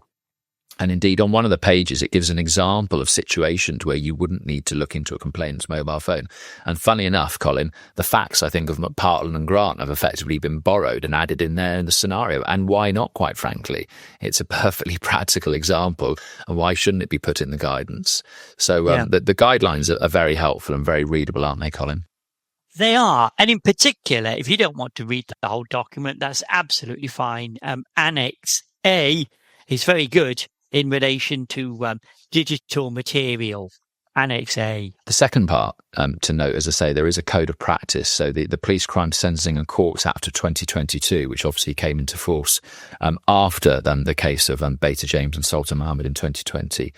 And indeed, on one of the pages, it gives an example of situations where you wouldn't need to look into a complainant's mobile phone. And funny enough, Colin, the facts, I think, of McPartland and Grant have effectively been borrowed and added in there in the scenario. And why not, quite frankly? It's a perfectly practical example. And why shouldn't it be put in the guidance? So the guidelines are very helpful and very readable, aren't they, Colin? They are. And in particular, if you don't want to read the whole document, that's absolutely fine. Annex A is very good in relation to digital material. Annex A. The second part to note, as I say, there is a code of practice. So the Police Crime Sentencing and Courts Act of 2022, which obviously came into force after the case of Beta James and Sultan Mohammed in 2020,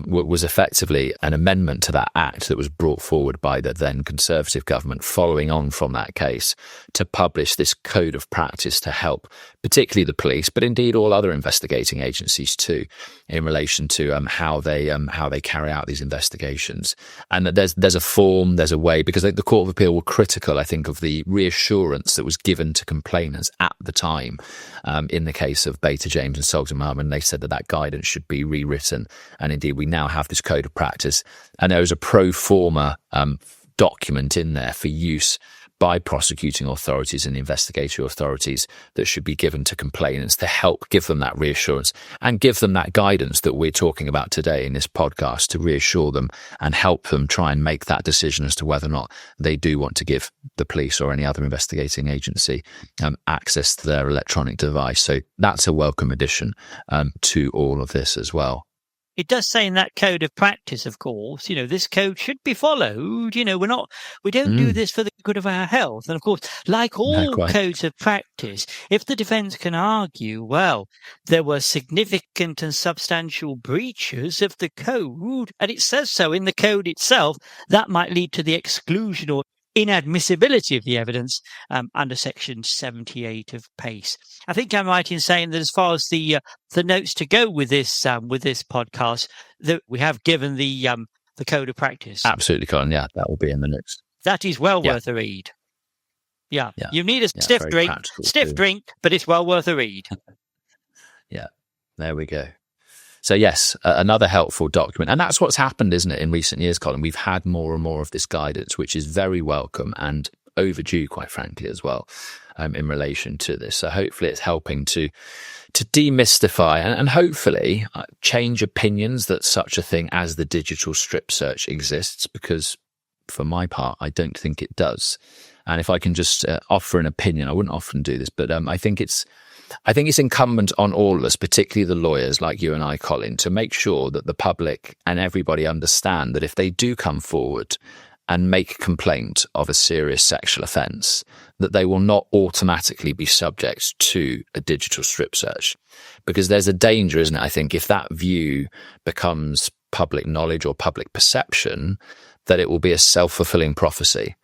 was effectively an amendment to that act that was brought forward by the then Conservative government following on from that case to publish this code of practice to help particularly the police, but indeed all other investigating agencies too, in relation to how they carry out these investigations. And that there's a form, there's a way, because the Court of Appeal were critical, I think, of the reassurance that was given to complainants at the time in the case of Beta James and Sultan Mohammed. And they said that guidance should be rewritten. And indeed, we now have this code of practice. And there was a pro forma document in there for use by prosecuting authorities and investigatory authorities that should be given to complainants to help give them that reassurance and give them that guidance that we're talking about today in this podcast, to reassure them and help them try and make that decision as to whether or not they do want to give the police or any other investigating agency access to their electronic device. So that's a welcome addition to all of this as well. It does say in that code of practice, of course, this code should be followed. We don't do this for the good of our health. And of course, like all codes of practice, if the defence can argue, well, there were significant and substantial breaches of the code, and it says so in the code itself, that might lead to the exclusion or inadmissibility of the evidence under Section 78 of PACE. I think I'm right in saying that as far as the notes to go with this podcast, that we have given the code of practice. Absolutely, Colin. Yeah, that will be in the notes. That is well worth a read. Yeah. You need a stiff drink, but it's well worth a read. Yeah, there we go. So yes, another helpful document. And that's what's happened, isn't it, in recent years, Colin? We've had more and more of this guidance, which is very welcome and overdue, quite frankly, as well, in relation to this. So hopefully it's helping to demystify and hopefully change opinions that such a thing as the digital strip search exists, because for my part, I don't think it does. And if I can just offer an opinion, I wouldn't often do this, but I think it's incumbent on all of us, particularly the lawyers like you and I, Colin, to make sure that the public and everybody understand that if they do come forward and make complaint of a serious sexual offence, that they will not automatically be subject to a digital strip search. Because there's a danger, isn't it, I think, if that view becomes public knowledge or public perception, that it will be a self-fulfilling prophecy.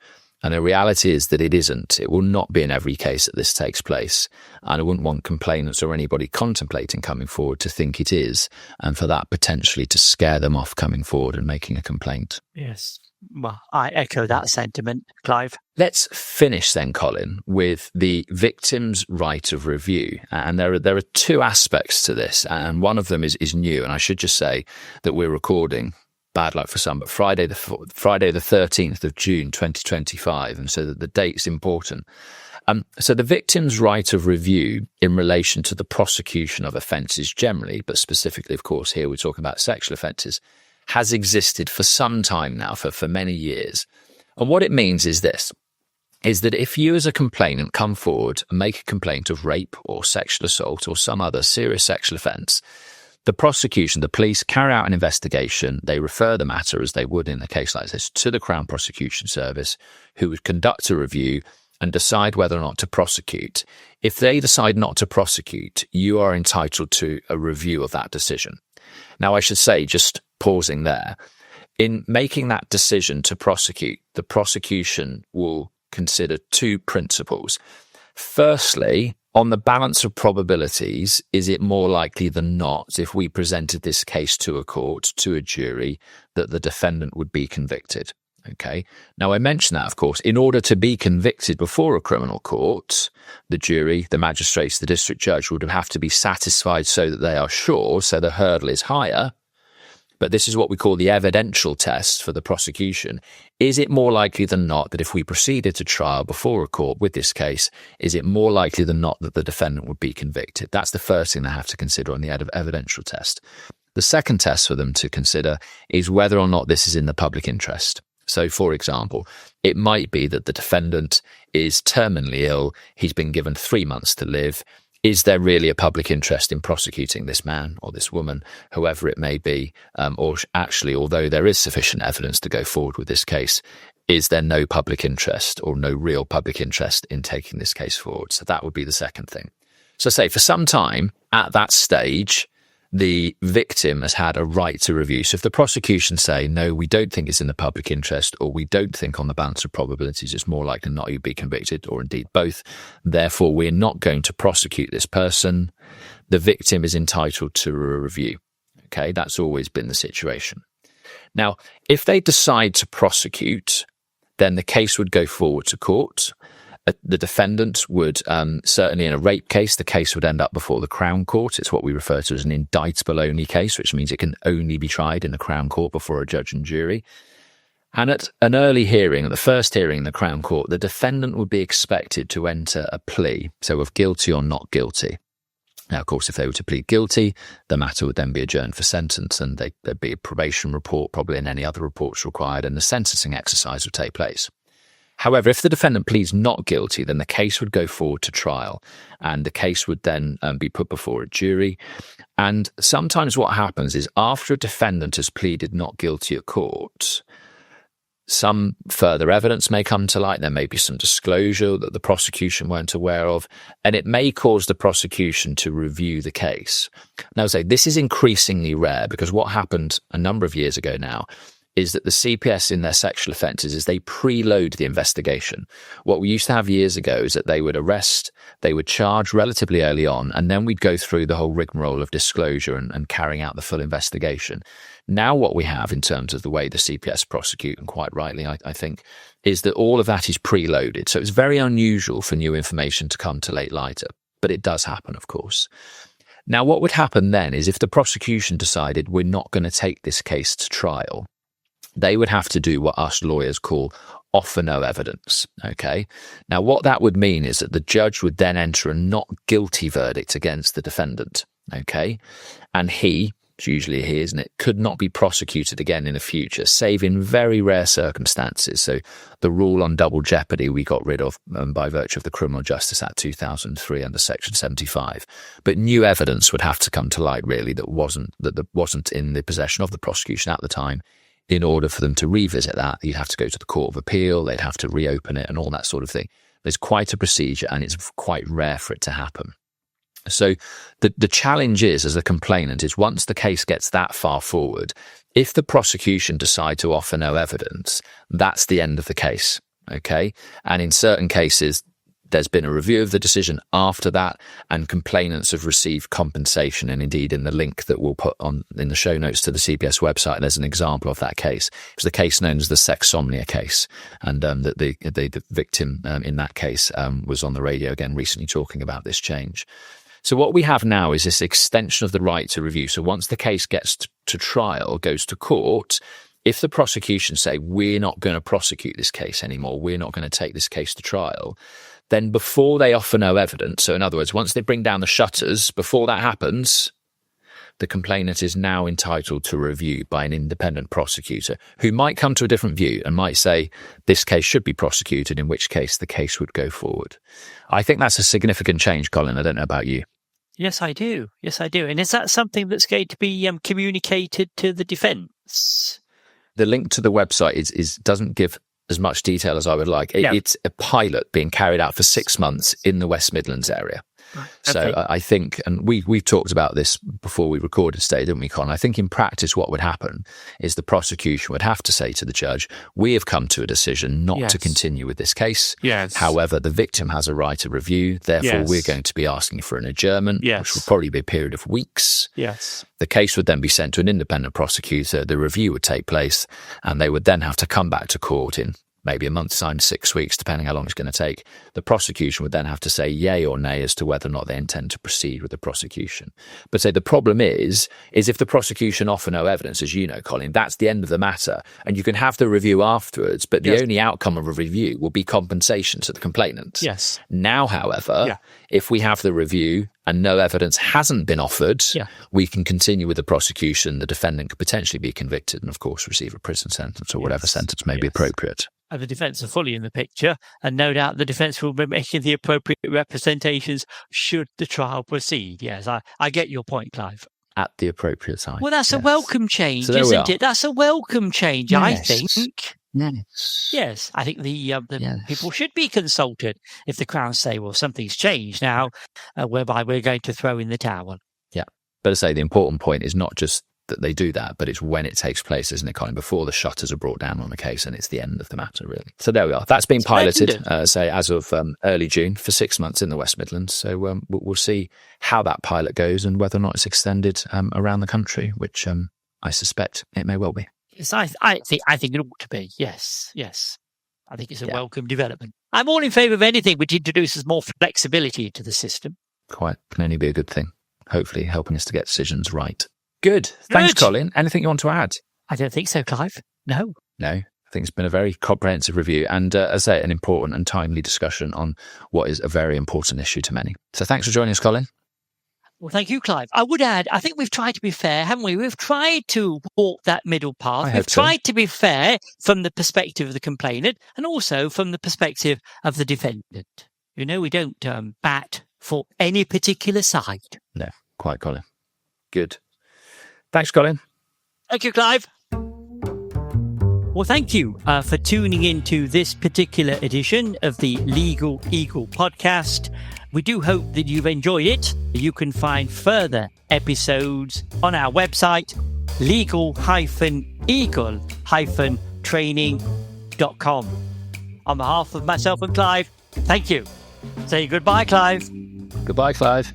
And the reality is that it isn't. It will not be in every case that this takes place. And I wouldn't want complainants or anybody contemplating coming forward to think it is, and for that potentially to scare them off coming forward and making a complaint. Yes. Well, I echo that sentiment, Clive. Let's finish then, Colin, with the victim's right of review. And there are 2 aspects to this. And one of them is new. And I should just say that we're recording, bad luck for some, but Friday the 13th of June 2025, and so that the date's important. So the victim's right of review in relation to the prosecution of offences generally, but specifically, of course, here we're talking about sexual offences, has existed for some time now, for many years. And what it means is this, is that if you as a complainant come forward and make a complaint of rape or sexual assault or some other serious sexual offence, the prosecution, the police carry out an investigation. They refer the matter, as they would in a case like this, to the Crown Prosecution Service, who would conduct a review and decide whether or not to prosecute. If they decide not to prosecute, you are entitled to a review of that decision. Now, I should say, just pausing there, in making that decision to prosecute, the prosecution will consider two principles. Firstly, on the balance of probabilities, is it more likely than not, if we presented this case to a court, to a jury, that the defendant would be convicted? Okay. Now, I mention that, of course, in order to be convicted before a criminal court, the jury, the magistrates, the district judge would have to be satisfied so that they are sure, so the hurdle is higher. But this is what we call the evidential test for the prosecution. Is it more likely than not that if we proceeded to trial before a court with this case, is it more likely than not that the defendant would be convicted? That's the first thing they have to consider on the evidential test. The second test for them to consider is whether or not this is in the public interest. So, for example, it might be that the defendant is terminally ill. He's been given 3 months to live. Is there really a public interest in prosecuting this man or this woman, whoever it may be? Or actually, although there is sufficient evidence to go forward with this case, is there no public interest or no real public interest in taking this case forward? So that would be the second thing. So say for some time at that stage, the victim has had a right to review. So if the prosecution say, no, we don't think it's in the public interest, or we don't think on the balance of probabilities it's more likely than not you'd be convicted, or indeed both, therefore we're not going to prosecute this person, the victim is entitled to a review. Okay, that's always been the situation. Now, if they decide to prosecute, then the case would go forward to court. The defendant would, certainly in a rape case, the case would end up before the Crown Court. It's what we refer to as an indictable-only case, which means it can only be tried in the Crown Court before a judge and jury. And at an early hearing, at the first hearing in the Crown Court, the defendant would be expected to enter a plea, so of guilty or not guilty. Now, of course, if they were to plead guilty, the matter would then be adjourned for sentence, and there'd be a probation report, probably in any other reports required, and the sentencing exercise would take place. However, if the defendant pleads not guilty, then the case would go forward to trial, and the case would then be put before a jury. And sometimes what happens is after a defendant has pleaded not guilty at court, some further evidence may come to light. There may be some disclosure that the prosecution weren't aware of, and it may cause the prosecution to review the case. Now, this is increasingly rare, because what happened a number of years ago now is that the CPS in their sexual offences is they preload the investigation. What we used to have years ago is that they would arrest, they would charge relatively early on, and then we'd go through the whole rigmarole of disclosure and carrying out the full investigation. Now what we have in terms of the way the CPS prosecute, and quite rightly I think, is that all of that is preloaded. So it's very unusual for new information to come to late light, but it does happen, of course. Now what would happen then is if the prosecution decided we're not going to take this case to trial, they would have to do what us lawyers call offer no evidence. Okay. Now, what that would mean is that the judge would then enter a not guilty verdict against the defendant. Okay. And he, it's usually he, isn't it, could not be prosecuted again in the future, save in very rare circumstances. So the rule on double jeopardy we got rid of by virtue of the Criminal Justice Act 2003 under Section 75. But new evidence would have to come to light, really, that wasn't in the possession of the prosecution at the time. In order for them to revisit that, you'd have to go to the Court of Appeal, they'd have to reopen it and all that sort of thing. There's quite a procedure, and it's quite rare for it to happen. So the challenge is, as a complainant, is once the case gets that far forward, if the prosecution decide to offer no evidence, that's the end of the case. Okay. And in certain cases, there's been a review of the decision after that, and complainants have received compensation. And indeed, in the link that we'll put on in the show notes to the CPS website, there's an example of that case. It was the case known as the Sexsomnia case, and that the victim in that case was on the radio again recently talking about this change. So what we have now is this extension of the right to review. So once the case gets to trial, goes to court, if the prosecution say, we're not going to prosecute this case anymore, we're not going to take this case to trial, then before they offer no evidence, so in other words, once they bring down the shutters, before that happens, the complainant is now entitled to review by an independent prosecutor who might come to a different view and might say this case should be prosecuted, in which case the case would go forward. I think that's a significant change, Colin. I don't know about you. Yes, I do. And is that something that's going to be communicated to the defence? The link to the website is doesn't give as much detail as I would like. It's a pilot being carried out for 6 months in the West Midlands area. Right. So Okay. I think, and we've talked about this before we recorded today, didn't we, Con? I think in practice what would happen is the prosecution would have to say to the judge, we have come to a decision not to continue with this case. Yes. However, the victim has a right to review. Therefore, we're going to be asking for an adjournment, which will probably be a period of weeks. Yes. The case would then be sent to an independent prosecutor. The review would take place, and they would then have to come back to court in maybe a month's time, 6 weeks, depending how long it's going to take. The prosecution would then have to say yay or nay as to whether or not they intend to proceed with the prosecution. But say the problem is if the prosecution offer no evidence, as you know, Colin, that's the end of the matter. And you can have the review afterwards, but the only outcome of a review will be compensation to the complainant. Yes. Now, however, if we have the review and no evidence hasn't been offered, we can continue with the prosecution. The defendant could potentially be convicted and, of course, receive a prison sentence or whatever sentence may be appropriate. And the defence are fully in the picture, and no doubt the defence will be making the appropriate representations should the trial proceed. Yes, I get your point, Clive. At the appropriate time. Well, that's a welcome change, So isn't it? That's a welcome change, I think. Yes, I think the people should be consulted if the Crown say, well, something's changed now, whereby we're going to throw in the towel. Yeah. But I say the important point is not just that they do that, but it's when it takes place, isn't it, Colin? Before the shutters are brought down on a case, and it's the end of the matter, really. So there we are. That's been piloted, say, as of early June for 6 months in the West Midlands. So we'll see how that pilot goes and whether or not it's extended around the country, which I suspect it may well be. Yes, I think it ought to be. Yes. I think it's a welcome development. I'm all in favour of anything which introduces more flexibility into the system. Quite can only be a good thing. Hopefully helping us to get decisions right. Good. Thanks, Colin. Anything you want to add? I don't think so, Clive. No. I think it's been a very comprehensive review and, as I say, an important and timely discussion on what is a very important issue to many. So thanks for joining us, Colin. Well, thank you, Clive. I would add, I think we've tried to be fair, haven't we? We've tried to walk that middle path. We've tried to be fair from the perspective of the complainant and also from the perspective of the defendant. You know, we don't bat for any particular side. No, quite, Colin. Good. Thanks, Colin. Thank you, Clive. Well, thank you for tuning in to this particular edition of the Legal Eagle podcast. We do hope that you've enjoyed it. You can find further episodes on our website, legal-eagle-training.com. On behalf of myself and Clive, thank you. Say goodbye, Clive. Goodbye, Clive.